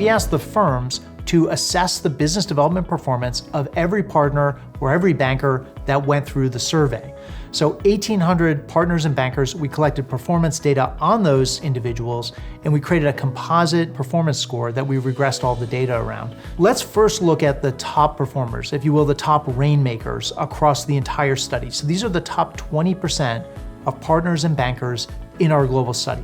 we asked the firms to assess the business development performance of every partner or every banker that went through the survey. So 1,800 partners and bankers, we collected performance data on those individuals, and we created a composite performance score that we regressed all the data around. Let's first look at the top performers, if you will, the top rainmakers across the entire study. So these are the top 20% of partners and bankers in our global study.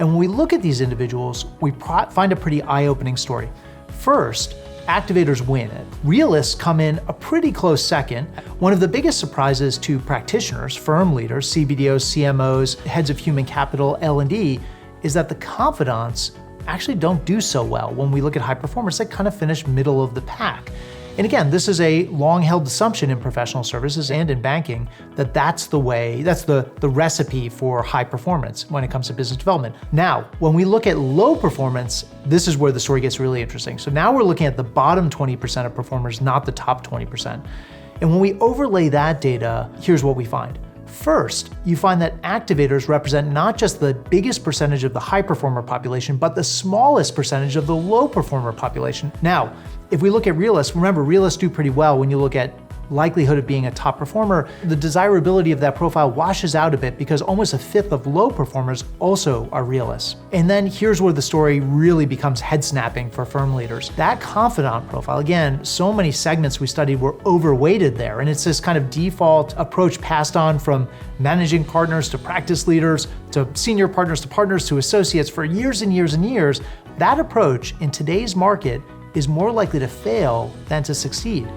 And when we look at these individuals, we find a pretty eye-opening story. First, activators win. Realists come in a pretty close second. One of the biggest surprises to practitioners, firm leaders, CBDOs, CMOs, heads of human capital, L&D, is that the confidants actually don't do so well. When we look at high performers, they kind of finish middle of the pack. And again, this is a long-held assumption in professional services and in banking that that's the way, that's the recipe for high performance when it comes to business development. Now, when we look at low performance, this is where the story gets really interesting. So now we're looking at the bottom 20% of performers, not the top 20%. And when we overlay that data, here's what we find. First, you find that activators represent not just the biggest percentage of the high performer population, but the smallest percentage of the low performer population. Now, if we look at realists, remember, realists do pretty well when you look at likelihood of being a top performer. The desirability of that profile washes out a bit because almost a fifth of low performers also are realists. And then here's where the story really becomes head-snapping for firm leaders. That confidant profile, again, so many segments we studied were overweighted there, and it's this kind of default approach passed on from managing partners to practice leaders to senior partners to associates for years and years and years. That approach in today's market is more likely to fail than to succeed.